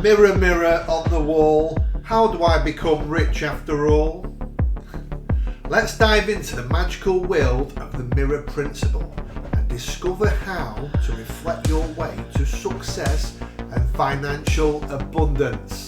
Mirror, mirror on the wall, how do I become rich after all? Let's dive into the magical world of the mirror principle and discover how to reflect your way to success and financial abundance.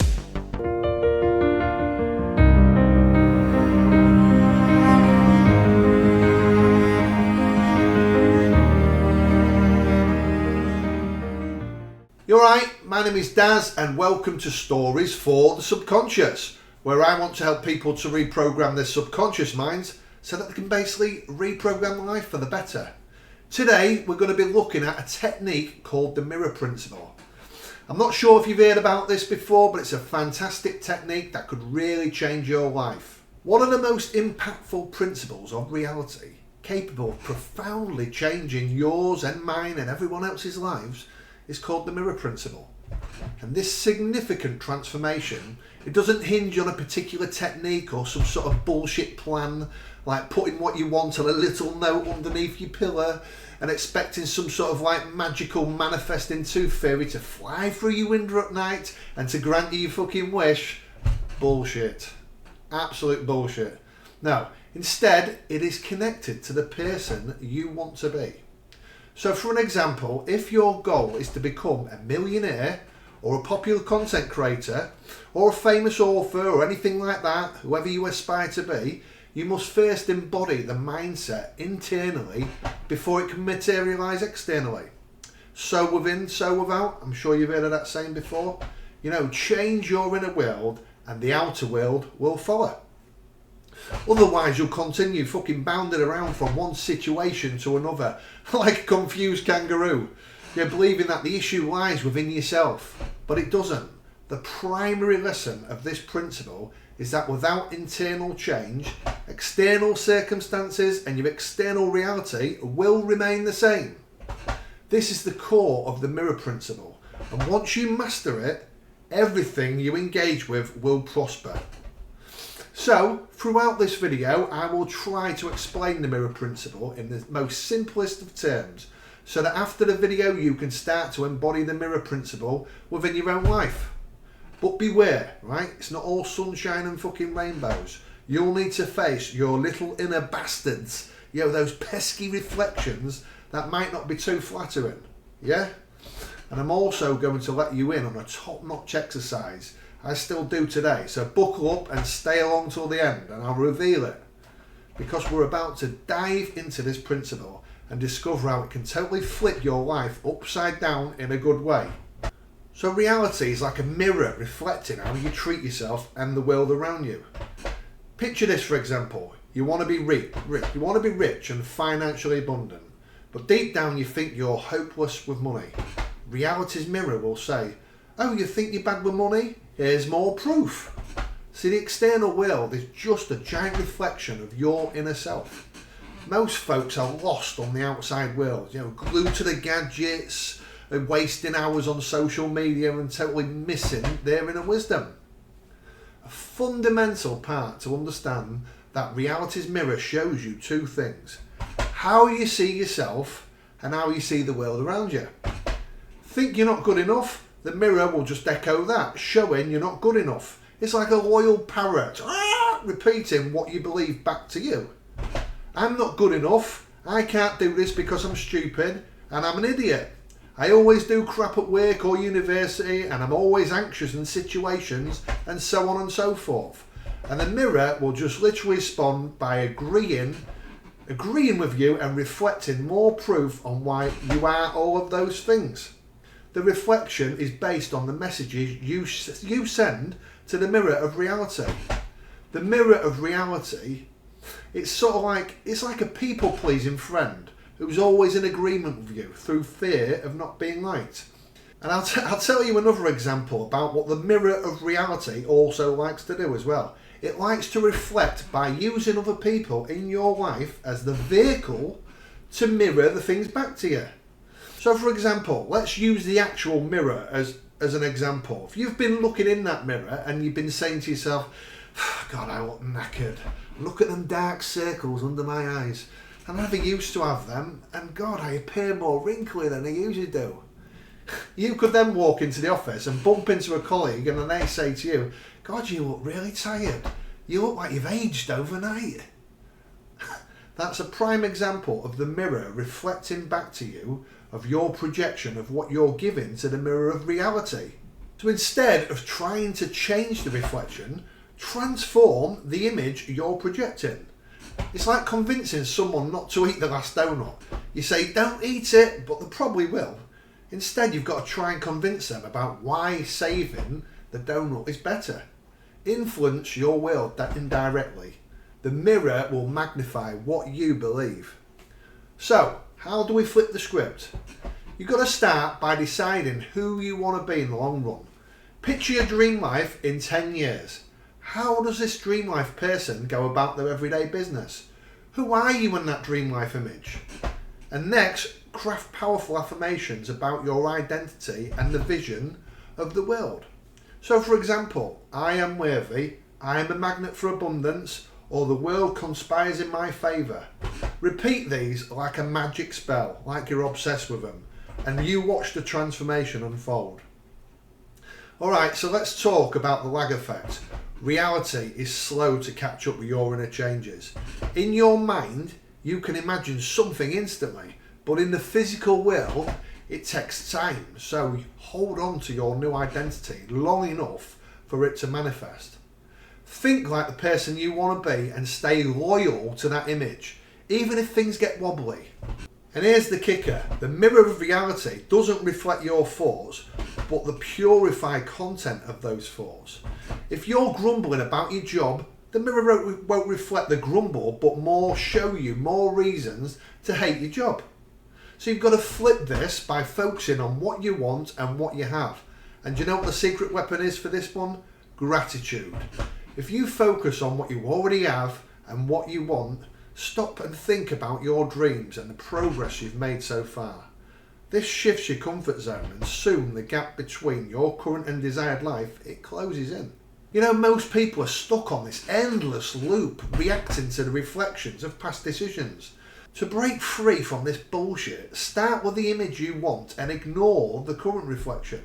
You're right, my name is Daz and welcome to Stories for the Subconscious, where I want to help people to reprogram their subconscious minds so that they can basically reprogram life for the better. Today we're going to be looking at a technique called the mirror principle. I'm not sure if you've heard about this before, but it's a fantastic technique that could really change your life. One of the most impactful principles of reality, capable of profoundly changing yours and mine and everyone else's lives, is called the mirror principle. And this significant transformation, it doesn't hinge on a particular technique or some sort of bullshit plan like putting what you want on a little note underneath your pillow and expecting some sort of like magical manifesting tooth fairy to fly through your window at night and to grant you your fucking wish. Bullshit. Absolute bullshit. No, instead it is connected to the person you want to be. So for an example, if your goal is to become a millionaire or a popular content creator or a famous author or anything like that, whoever you aspire to be, you must first embody the mindset internally before it can materialise externally. So within, so without. I'm sure you've heard of that saying before. Change your inner world and the outer world will follow. Otherwise you'll continue fucking bounding around from one situation to another like a confused kangaroo. You're believing that the issue lies within yourself, but it doesn't. The primary lesson of this principle is that without internal change, external circumstances and your external reality will remain the same. This is the core of the mirror principle, and once you master it, everything you engage with will prosper. So, throughout this video, I will try to explain the mirror principle in the most simplest of terms, so that after the video you can start to embody the mirror principle within your own life. But beware, right? It's not all sunshine and fucking rainbows. You'll need to face your little inner bastards, those pesky reflections that might not be too flattering, yeah? And I'm also going to let you in on a top-notch exercise. I still do today, so buckle up and stay along till the end and I'll reveal it, because we're about to dive into this principle and discover how it can totally flip your life upside down in a good way. So reality is like a mirror reflecting how you treat yourself and the world around you. Picture this, for example. You want to be rich and financially abundant, but deep down you think you're hopeless with money. Reality's mirror will say, "Oh, you think you're bad with money? Here's more proof." See, the external world is just a giant reflection of your inner self. Most folks are lost on the outside world, glued to the gadgets and wasting hours on social media and totally missing their inner wisdom. A fundamental part to understand that reality's mirror shows you two things: how you see yourself and how you see the world around you. Think you're not good enough? The mirror will just echo that, showing you're not good enough. It's like a loyal parrot, repeating what you believe back to you. I'm not good enough. I can't do this because I'm stupid and I'm an idiot. I always do crap at work or university and I'm always anxious in situations, and so on and so forth. And the mirror will just literally respond by agreeing with you and reflecting more proof on why you are all of those things. The reflection is based on the messages you send to the mirror of reality. The mirror of reality, it's like a people-pleasing friend who's always in agreement with you through fear of not being liked. And I'll tell you another example about what the mirror of reality also likes to do as well. It likes to reflect by using other people in your life as the vehicle to mirror the things back to you. So for example, let's use the actual mirror as an example. If you've been looking in that mirror and you've been saying to yourself, "God, I look knackered. Look at them dark circles under my eyes. I never used to have them, and God, I appear more wrinkly than I usually do." You could then walk into the office and bump into a colleague and then they say to you, God, you look really tired. You look like you've aged overnight. That's a prime example of the mirror reflecting back to you of your projection of what you're giving to the mirror of reality. So instead of trying to change the reflection, transform the image you're projecting. It's like convincing someone not to eat the last donut. You say, don't eat it, but they probably will. Instead, you've got to try and convince them about why saving the donut is better. Influence your world that indirectly. The mirror will magnify what you believe. So, how do we flip the script? You've got to start by deciding who you want to be in the long run. Picture your dream life in 10 years. How does this dream life person go about their everyday business? Who are you in that dream life image? And next, craft powerful affirmations about your identity and the vision of the world. So for example, I am worthy, I am a magnet for abundance, or the world conspires in my favour. Repeat these like a magic spell, like you're obsessed with them, and you watch the transformation unfold. Alright, so let's talk about the lag effect. Reality is slow to catch up with your inner changes. In your mind, you can imagine something instantly, but in the physical world, it takes time. So hold on to your new identity long enough for it to manifest. Think like the person you want to be and stay loyal to that image, even if things get wobbly. And here's the kicker. The mirror of reality doesn't reflect your thoughts, but the purified content of those thoughts. If you're grumbling about your job, the mirror won't reflect the grumble, but more show you more reasons to hate your job. So you've got to flip this by focusing on what you want and what you have. And do you know what the secret weapon is for this one? Gratitude. If you focus on what you already have and what you want, stop and think about your dreams and the progress you've made so far. This shifts your comfort zone, and soon the gap between your current and desired life, it closes in. You know, most people are stuck on this endless loop, reacting to the reflections of past decisions. To break free from this bullshit, start with the image you want and ignore the current reflection,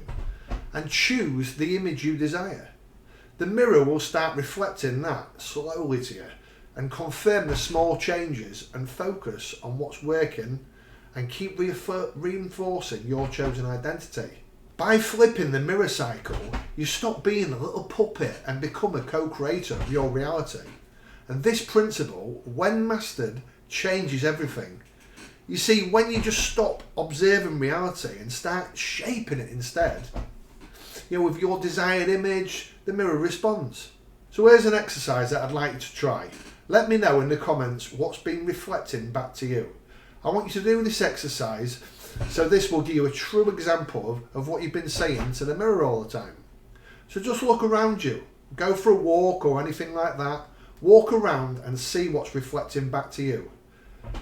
and choose the image you desire. The mirror will start reflecting that slowly to you and confirm the small changes, and focus on what's working and keep reinforcing your chosen identity. By flipping the mirror cycle, you stop being a little puppet and become a co-creator of your reality. And this principle, when mastered, changes everything. You see, when you just stop observing reality and start shaping it instead, with your desired image, the mirror responds. So here's an exercise that I'd like you to try. Let me know in the comments what's been reflecting back to you. I want you to do this exercise, so this will give you a true example of what you've been saying to the mirror all the time. So just look around you, go for a walk or anything like that, walk around and see what's reflecting back to you.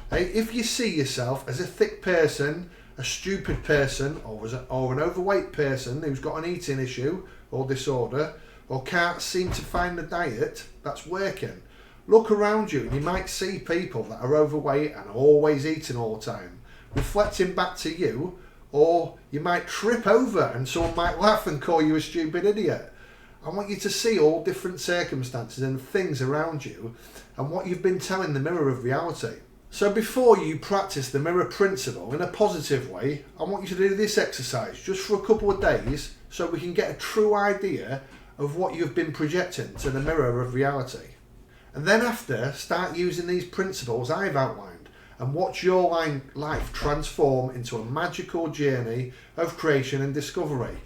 Hey, if you see yourself as a thick person, a stupid person, or an overweight person who's got an eating issue or disorder, or can't seem to find the diet that's working, look around you and you might see people that are overweight and always eating all the time, reflecting back to you, or you might trip over and someone might laugh and call you a stupid idiot. I want you to see all different circumstances and things around you and what you've been telling the mirror of reality. So before you practice the mirror principle in a positive way, I want you to do this exercise just for a couple of days so we can get a true idea of what you've been projecting to the mirror of reality. And then after, start using these principles I've outlined and watch your life transform into a magical journey of creation and discovery.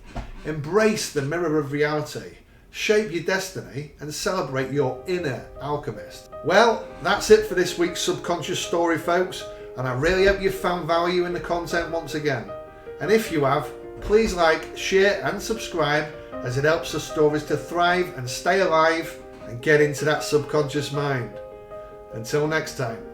Embrace the mirror of reality, shape your destiny, and celebrate your inner alchemist. Well, that's it for this week's Subconscious Story, folks, and I really hope you've found value in the content once again. And if you have, please like, share and subscribe, as it helps the stories to thrive and stay alive and get into that subconscious mind. Until next time.